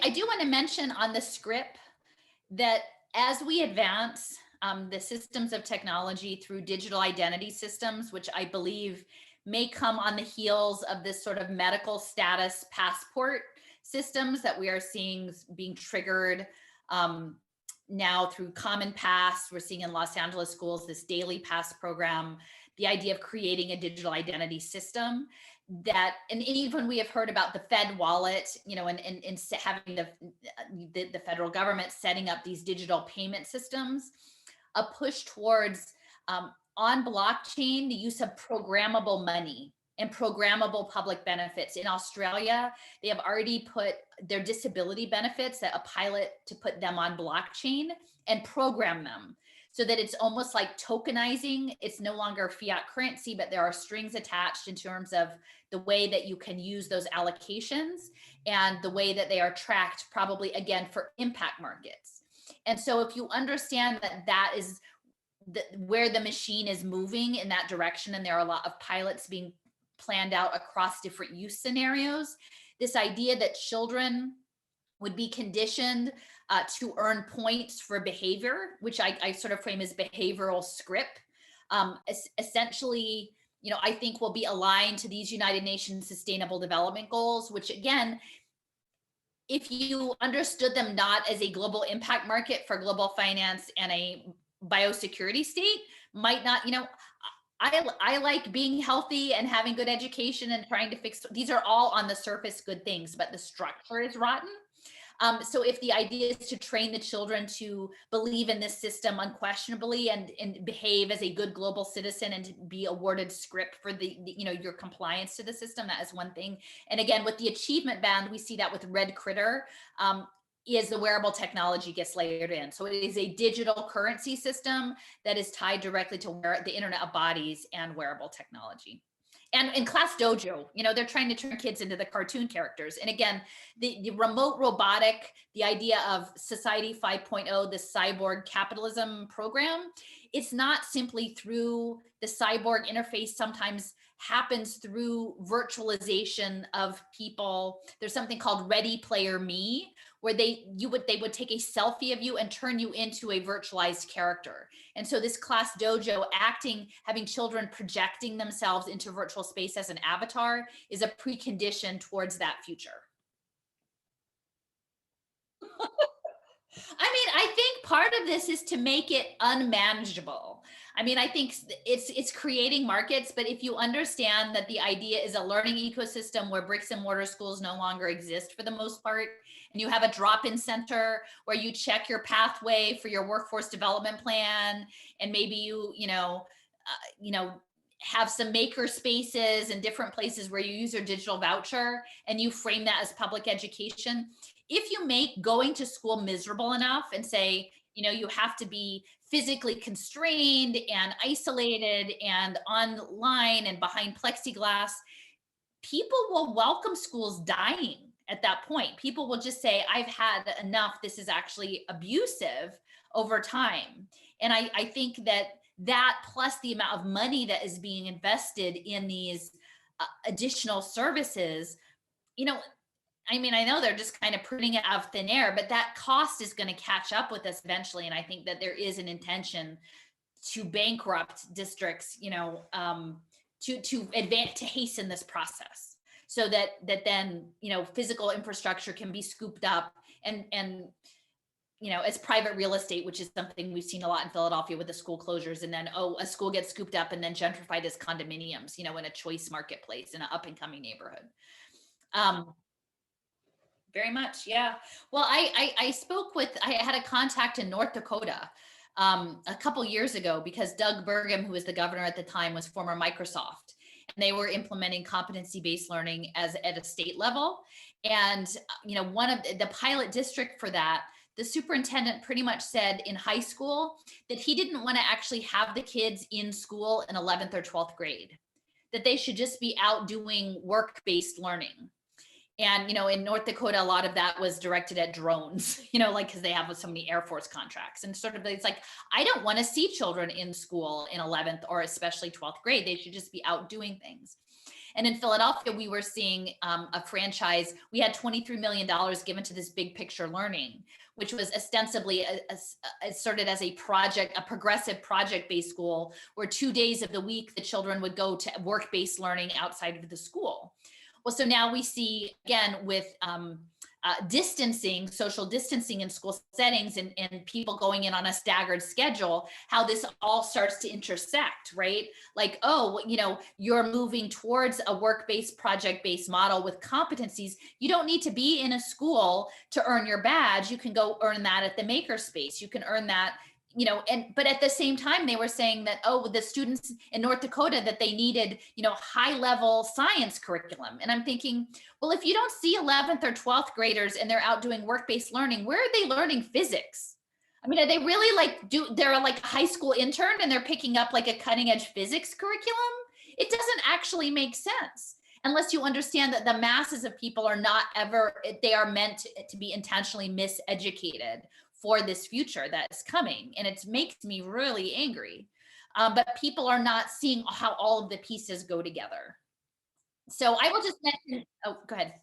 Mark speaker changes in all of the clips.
Speaker 1: I do want to mention on the script that as we advance the systems of technology through digital identity systems, which I believe may come on the heels of this sort of medical status passport systems that we are seeing being triggered now through Common Pass. We're seeing in Los Angeles schools this daily pass program, the idea of creating a digital identity system that, and even we have heard about the Fed wallet, and having the federal government setting up these digital payment systems, a push towards on blockchain, the use of programmable money and programmable public benefits. In Australia, they have already put their disability benefits, a pilot to put them on blockchain and program them so that it's almost like tokenizing. It's no longer fiat currency, but there are strings attached in terms of the way that you can use those allocations and the way that they are tracked, probably again for impact markets. And so if you understand that that is where the machine is moving in that direction, and there are a lot of pilots being planned out across different use scenarios, this idea that children would be conditioned to earn points for behavior, which I sort of frame as behavioral script, essentially, I think will be aligned to these United Nations Sustainable Development Goals, which again, if you understood them not as a global impact market for global finance and a biosecurity state, might not, I like being healthy and having good education and trying to fix, these are all on the surface good things, but the structure is rotten. So if the idea is to train the children to believe in this system unquestionably and behave as a good global citizen and to be awarded script for your compliance to the system, that is one thing. And again, with the achievement band, we see that with Red Critter, is the wearable technology gets layered in. So it is a digital currency system that is tied directly to the Internet of Bodies and wearable technology. And in Class Dojo, they're trying to turn kids into the cartoon characters. And again, the remote robotic, the idea of Society 5.0, the cyborg capitalism program, it's not simply through the cyborg interface, sometimes happens through virtualization of people. There's something called Ready Player Me, where they would take a selfie of you and turn you into a virtualized character. And so this Class Dojo having children projecting themselves into virtual space as an avatar is a precondition towards that future. I think part of this is to make it unmanageable. I think it's creating markets, but if you understand that the idea is a learning ecosystem where bricks and mortar schools no longer exist for the most part, and you have a drop-in center where you check your pathway for your workforce development plan, and maybe you have some maker spaces and different places where you use your digital voucher and you frame that as public education. If you make going to school miserable enough and say, you have to be physically constrained and isolated and online and behind plexiglass, people will welcome schools dying at that point. People will just say, I've had enough. This is actually abusive over time. And I think that plus the amount of money that is being invested in these additional services, I know they're just kind of putting it out of thin air, but that cost is going to catch up with us eventually. And I think that there is an intention to bankrupt districts, to hasten this process so that then, physical infrastructure can be scooped up and as private real estate, which is something we've seen a lot in Philadelphia with the school closures. And then, a school gets scooped up and then gentrified as condominiums, in a choice marketplace in an up and coming neighborhood. Very much. Yeah. Well, I had a contact in North Dakota a couple years ago because Doug Burgum, who was the governor at the time, was former Microsoft, and they were implementing competency-based learning at a state level. And, one of the pilot district for that, the superintendent pretty much said in high school that he didn't want to actually have the kids in school in 11th or 12th grade, that they should just be out doing work-based learning. And, in North Dakota, a lot of that was directed at drones, because they have so many Air Force contracts, and sort of, it's like, I don't want to see children in school in 11th or especially 12th grade. They should just be out doing things. And in Philadelphia, we were seeing a franchise. We had $23 million given to this Big Picture Learning, which was ostensibly asserted as a project, a progressive project-based school, where 2 days of the week the children would go to work-based learning outside of the school. Well, so now we see, again, with distancing, social distancing in school settings, and people going in on a staggered schedule, how this all starts to intersect, right? Like, oh, you're moving towards a work-based, project-based model with competencies. You don't need to be in a school to earn your badge. You can go earn that at the makerspace. You can earn that, but at the same time, they were saying that, oh, the students in North Dakota, that they needed, high level science curriculum. And I'm thinking, well, if you don't see 11th or 12th graders and they're out doing work-based learning, where are they learning physics? I mean, are they really they're like a high school intern and they're picking up like a cutting edge physics curriculum? It doesn't actually make sense unless you understand that the masses of people are not ever, they are meant to be intentionally miseducated for this future that's coming. And it makes me really angry. But people are not seeing how all of the pieces go together. So I will just mention, oh, go ahead.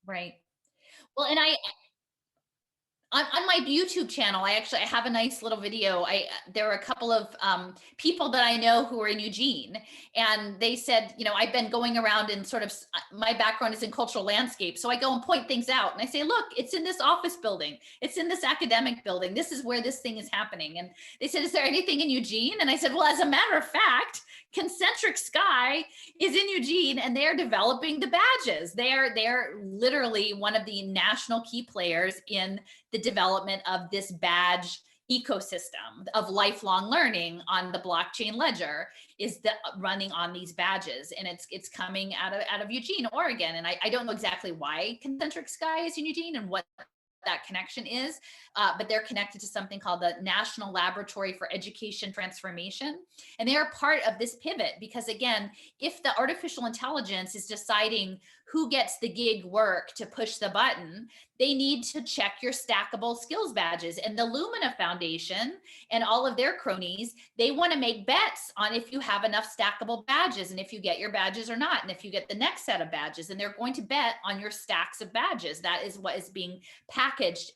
Speaker 1: Right. Well, and on my YouTube channel, I have a nice little video. There were a couple of people that I know who are in Eugene, and they said, I've been going around and sort of, my background is in cultural landscape, so I go and point things out, and I say, look, it's in this office building, it's in this academic building, this is where this thing is happening. And they said, is there anything in Eugene? And I said, well, as a matter of fact, Concentric Sky is in Eugene, and they're developing the badges. They're literally one of the national key players in the development of this badge ecosystem of lifelong learning on the blockchain ledger, is running on these badges, and it's coming out of Eugene, Oregon. And I don't know exactly why Concentric Sky is in Eugene and what that connection is, but they're connected to something called the National Laboratory for Education Transformation. And they are part of this pivot because, again, if the artificial intelligence is deciding who gets the gig work to push the button, they need to check your stackable skills badges. And the Lumina Foundation and all of their cronies, they want to make bets on if you have enough stackable badges and if you get your badges or not, and if you get the next set of badges. And they're going to bet on your stacks of badges. That is what is being packaged.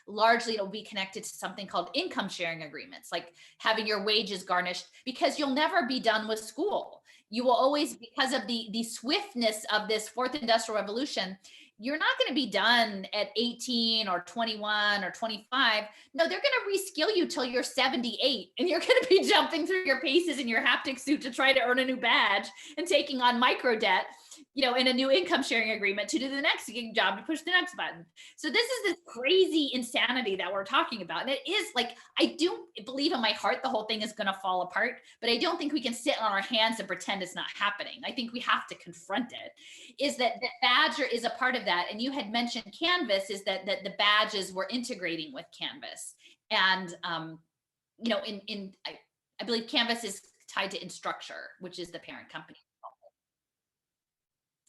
Speaker 1: Largely, it'll be connected to something called income sharing agreements, like having your wages garnished, because you'll never be done with school. You will always, because of the swiftness of this fourth industrial revolution, you're not going to be done at 18 or 21 or 25. No, they're going to reskill you till you're 78, and you're going to be jumping through your paces in your haptic suit to try to earn a new badge and taking on micro debt, in a new income sharing agreement to do the next job to push the next button. So this is this crazy insanity that we're talking about. And it is like, I do believe in my heart the whole thing is going to fall apart, but I don't think we can sit on our hands and pretend it's not happening. I think we have to confront it. Is that Badger is a part of that. And you had mentioned Canvas, is that the badges were integrating with Canvas. And, I believe Canvas is tied to Instructure, which is the parent company.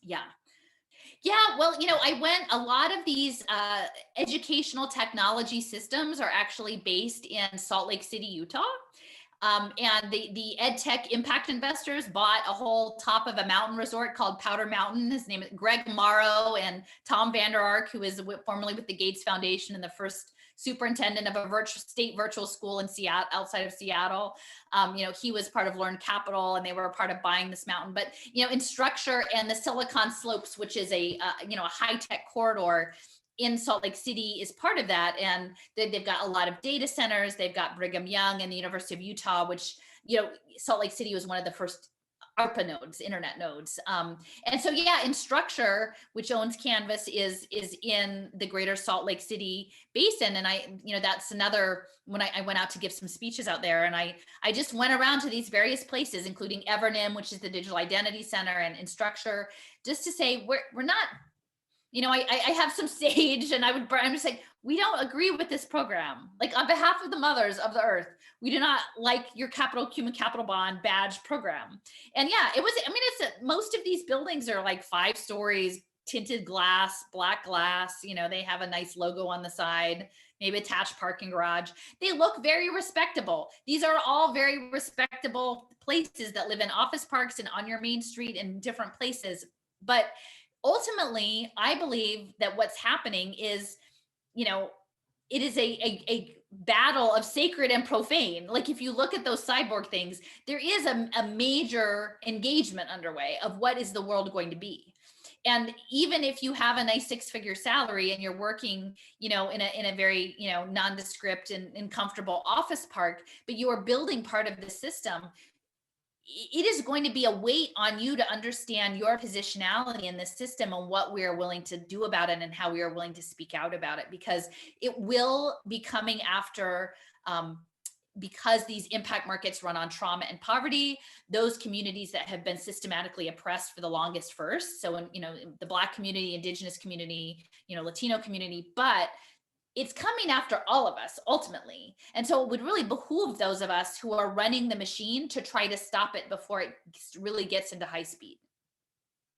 Speaker 1: Yeah. Yeah, well, a lot of these educational technology systems are actually based in Salt Lake City, Utah. And the ed tech impact investors bought a whole top of a mountain resort called Powder Mountain. His name is Greg Morrow and Tom Vander Ark, who is formerly with the Gates Foundation and the first superintendent of a state virtual school in Seattle, outside of Seattle. He was part of Learn Capital, and they were a part of buying this mountain. But Instructure and the Silicon Slopes, which is a high tech corridor in Salt Lake City, is part of that. And they've got a lot of data centers. They've got Brigham Young and the University of Utah, which, Salt Lake City was one of the first ARPA nodes, internet nodes. And so, yeah, Instructure, which owns Canvas, is in the greater Salt Lake City basin. And that's another, when I went out to give some speeches out there, and I just went around to these various places, including Evernym, which is the digital identity center, and Instructure, just to say, we're not I have some sage and I'm just like, we don't agree with this program. Like on behalf of the mothers of the earth, we do not like your capital human capital bond badge program. And yeah, most of these buildings are like 5 stories, tinted glass, black glass. They have a nice logo on the side, maybe attached parking garage. They look very respectable. These are all very respectable places that live in office parks and on your main street in different places. But ultimately, I believe that what's happening is, you know, it is a battle of sacred and profane. Like if you look at those cyborg things, there is a major engagement underway of what is the world going to be. And even if you have a nice 6-figure salary and you're working, in a very, nondescript and comfortable office park, but you are building part of the system, it is going to be a weight on you to understand your positionality in this system and what we are willing to do about it and how we are willing to speak out about it, because it will be coming after, because these impact markets run on trauma and poverty, those communities that have been systematically oppressed for the longest first. So the Black community, Indigenous community, Latino community, but it's coming after all of us ultimately. And so it would really behoove those of us who are running the machine to try to stop it before it really gets into high speed.